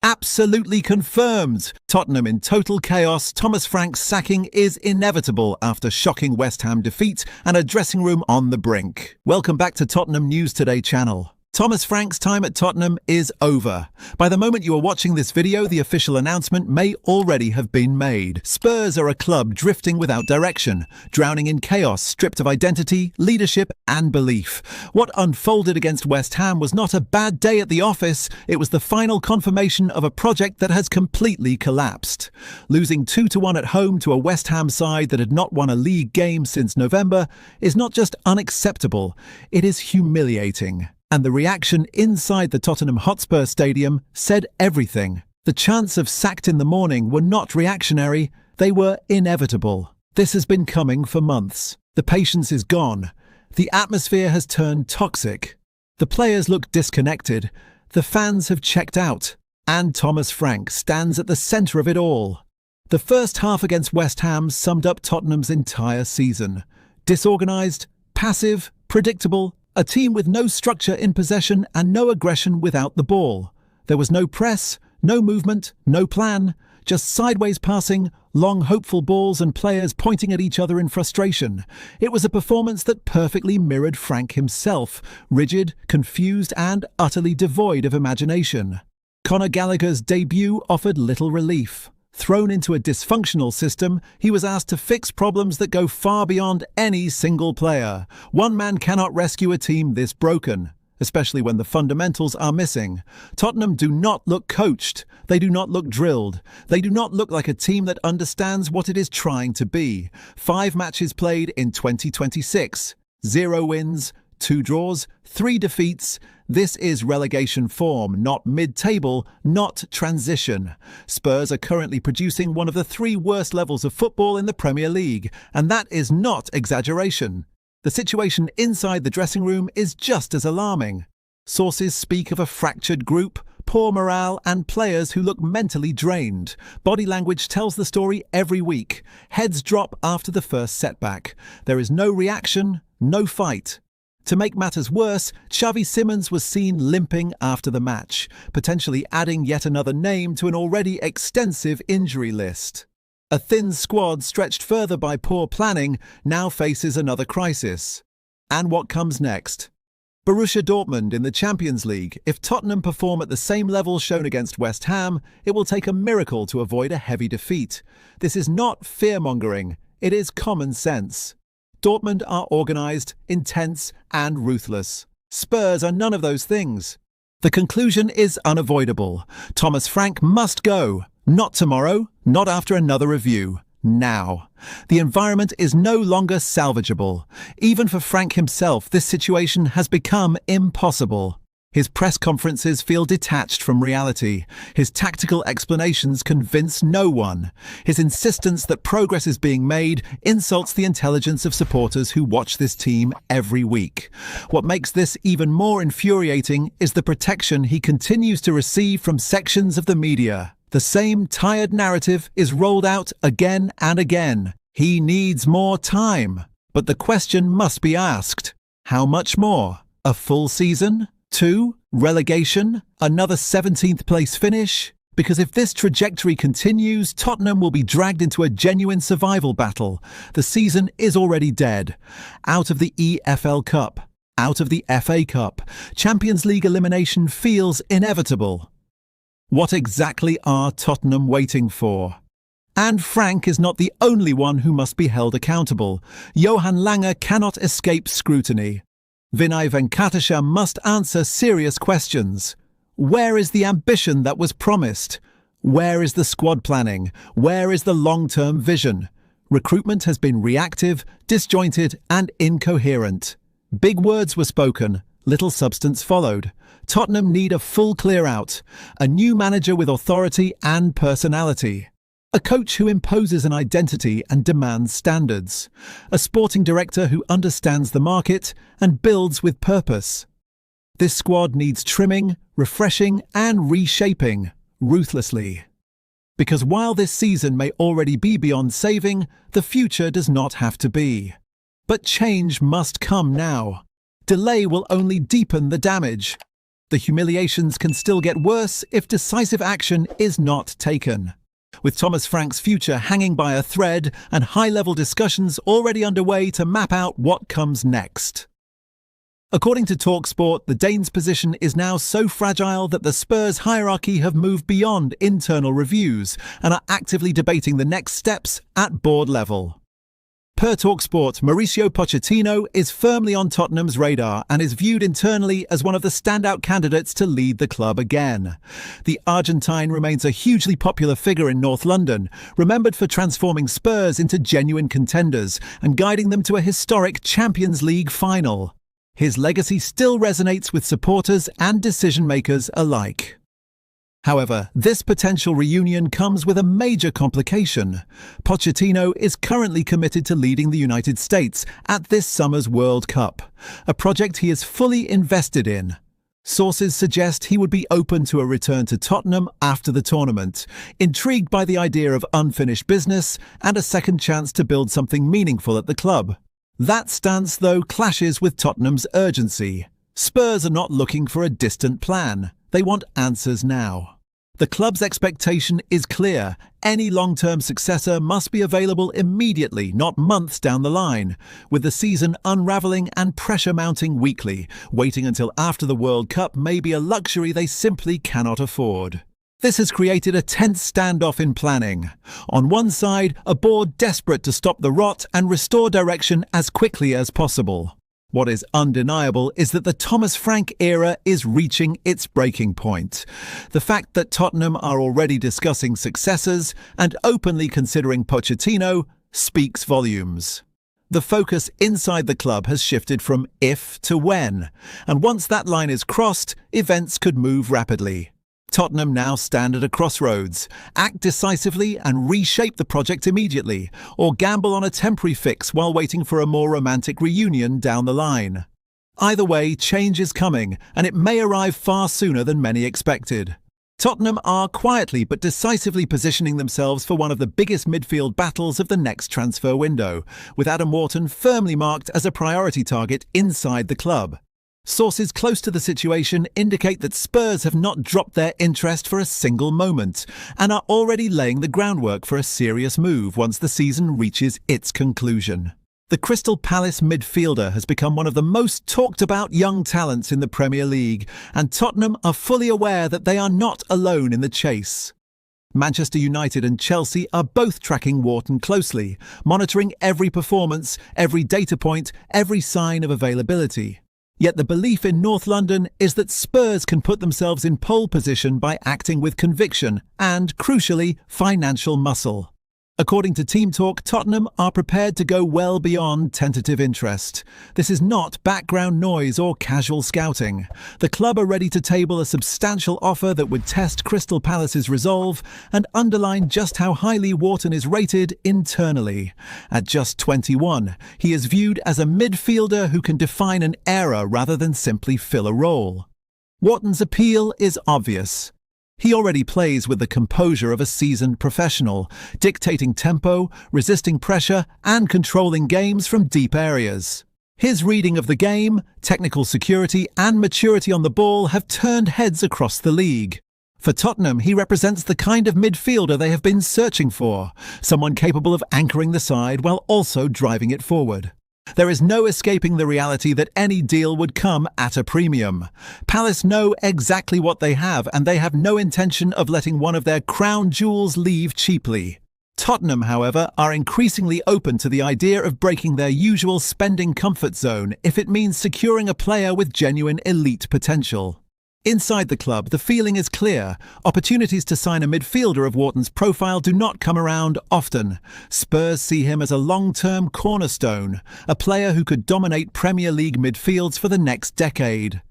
Absolutely confirmed. Tottenham in total chaos. Thomas Frank's sacking is inevitable after shocking West Ham defeat and a dressing room on the brink. Welcome back to Tottenham News Today channel. Thomas Frank's time at Tottenham is over. By the moment you are watching this video, the official announcement may already have been made. Spurs are a club drifting without direction, drowning in chaos, stripped of identity, leadership and belief. What unfolded against West Ham was not a bad day at the office, it was the final confirmation of a project that has completely collapsed. Losing 2-1 at home to a West Ham side that had not won a league game since November is not just unacceptable, it is humiliating. And the reaction inside the Tottenham Hotspur Stadium said everything. The chants of "sacked in the morning" were not reactionary, they were inevitable. This has been coming for months. The patience is gone. The atmosphere has turned toxic. The players look disconnected. The fans have checked out. And Thomas Frank stands at the centre of it all. The first half against West Ham summed up Tottenham's entire season. Disorganised, passive, predictable, a team with no structure in possession and no aggression without the ball. There was no press, no movement, no plan, just sideways passing, long hopeful balls and players pointing at each other in frustration. It was a performance that perfectly mirrored Frank himself, rigid, confused and utterly devoid of imagination. Conor Gallagher's debut offered little relief. Thrown into a dysfunctional system, he was asked to fix problems that go far beyond any single player. One man cannot rescue a team this broken, especially when the fundamentals are missing. Tottenham do not look coached. They do not look drilled. They do not look like a team that understands what it is trying to be. 5 matches played in 2026. 0 wins, 2 draws, 3 defeats. This is relegation form, not mid-table, not transition. Spurs are currently producing one of the 3 worst levels of football in the Premier League, and that is not exaggeration. The situation inside the dressing room is just as alarming. Sources speak of a fractured group, poor morale, and players who look mentally drained. Body language tells the story every week. Heads drop after the first setback. There is no reaction, no fight. To make matters worse, Xavi Simons was seen limping after the match, potentially adding yet another name to an already extensive injury list. A thin squad stretched further by poor planning now faces another crisis. And what comes next? Borussia Dortmund in the Champions League. If Tottenham perform at the same level shown against West Ham, it will take a miracle to avoid a heavy defeat. This is not fear-mongering, it is common sense. Dortmund are organised, intense and ruthless. Spurs are none of those things. The conclusion is unavoidable. Thomas Frank must go. Not tomorrow, not after another review. Now. The environment is no longer salvageable. Even for Frank himself, this situation has become impossible. His press conferences feel detached from reality. His tactical explanations convince no one. His insistence that progress is being made insults the intelligence of supporters who watch this team every week. What makes this even more infuriating is the protection he continues to receive from sections of the media. The same tired narrative is rolled out again and again. He needs more time. But the question must be asked. How much more? A full season? 2. Relegation? Another 17th place finish? Because if this trajectory continues, Tottenham will be dragged into a genuine survival battle. The season is already dead. Out of the EFL Cup. Out of the FA Cup. Champions League elimination feels inevitable. What exactly are Tottenham waiting for? And Frank is not the only one who must be held accountable. Johan Lange cannot escape scrutiny. Vinay Venkatesham must answer serious questions. Where is the ambition that was promised? Where is the squad planning? Where is the long-term vision? Recruitment has been reactive, disjointed and incoherent. Big words were spoken, little substance followed. Tottenham need a full clear-out, a new manager with authority and personality. A coach who imposes an identity and demands standards. A sporting director who understands the market and builds with purpose. This squad needs trimming, refreshing and reshaping, ruthlessly. Because while this season may already be beyond saving, the future does not have to be. But change must come now. Delay will only deepen the damage. The humiliations can still get worse if decisive action is not taken. With Thomas Frank's future hanging by a thread and high-level discussions already underway to map out what comes next. According to TalkSport, the Danes' position is now so fragile that the Spurs hierarchy have moved beyond internal reviews and are actively debating the next steps at board level. Per TalkSport, Mauricio Pochettino is firmly on Tottenham's radar and is viewed internally as one of the standout candidates to lead the club again. The Argentine remains a hugely popular figure in North London, remembered for transforming Spurs into genuine contenders and guiding them to a historic Champions League final. His legacy still resonates with supporters and decision-makers alike. However, this potential reunion comes with a major complication. Pochettino is currently committed to leading the United States at this summer's World Cup, a project he is fully invested in. Sources suggest he would be open to a return to Tottenham after the tournament, intrigued by the idea of unfinished business and a second chance to build something meaningful at the club. That stance, though, clashes with Tottenham's urgency. Spurs are not looking for a distant plan. They want answers now. The club's expectation is clear. Any long-term successor must be available immediately, not months down the line, with the season unravelling and pressure mounting weekly. Waiting until after the World Cup may be a luxury they simply cannot afford. This has created a tense standoff in planning. On one side, a board desperate to stop the rot and restore direction as quickly as possible. What is undeniable is that the Thomas Frank era is reaching its breaking point. The fact that Tottenham are already discussing successors and openly considering Pochettino speaks volumes. The focus inside the club has shifted from if to when, and once that line is crossed, events could move rapidly. Tottenham now stand at a crossroads. Act decisively and reshape the project immediately, or gamble on a temporary fix while waiting for a more romantic reunion down the line. Either way, change is coming, and it may arrive far sooner than many expected. Tottenham are quietly but decisively positioning themselves for one of the biggest midfield battles of the next transfer window, with Adam Wharton firmly marked as a priority target inside the club. Sources close to the situation indicate that Spurs have not dropped their interest for a single moment and are already laying the groundwork for a serious move once the season reaches its conclusion. The Crystal Palace midfielder has become one of the most talked about young talents in the Premier League, and Tottenham are fully aware that they are not alone in the chase. Manchester United and Chelsea are both tracking Wharton closely, monitoring every performance, every data point, every sign of availability. Yet the belief in North London is that Spurs can put themselves in pole position by acting with conviction and, crucially, financial muscle. According to Team Talk, Tottenham are prepared to go well beyond tentative interest. This is not background noise or casual scouting. The club are ready to table a substantial offer that would test Crystal Palace's resolve and underline just how highly Wharton is rated internally. At just 21, he is viewed as a midfielder who can define an era rather than simply fill a role. Wharton's appeal is obvious. He already plays with the composure of a seasoned professional, dictating tempo, resisting pressure, and controlling games from deep areas. His reading of the game, technical security, and maturity on the ball have turned heads across the league. For Tottenham, he represents the kind of midfielder they have been searching for, someone capable of anchoring the side while also driving it forward. There is no escaping the reality that any deal would come at a premium. Palace know exactly what they have, and they have no intention of letting one of their crown jewels leave cheaply. Tottenham, however, are increasingly open to the idea of breaking their usual spending comfort zone if it means securing a player with genuine elite potential. Inside the club, the feeling is clear. Opportunities to sign a midfielder of Wharton's profile do not come around often. Spurs see him as a long-term cornerstone, a player who could dominate Premier League midfields for the next decade.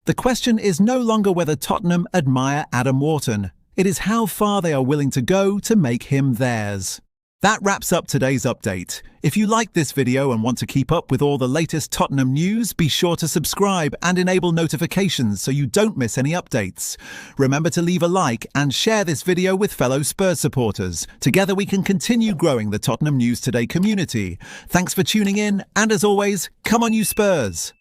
The question is no longer whether Tottenham admire Adam Wharton. It is how far they are willing to go to make him theirs. That wraps up today's update. If you like this video and want to keep up with all the latest Tottenham news, be sure to subscribe and enable notifications so you don't miss any updates. Remember to leave a like and share this video with fellow Spurs supporters. Together we can continue growing the Tottenham News Today community. Thanks for tuning in, and as always, come on you Spurs!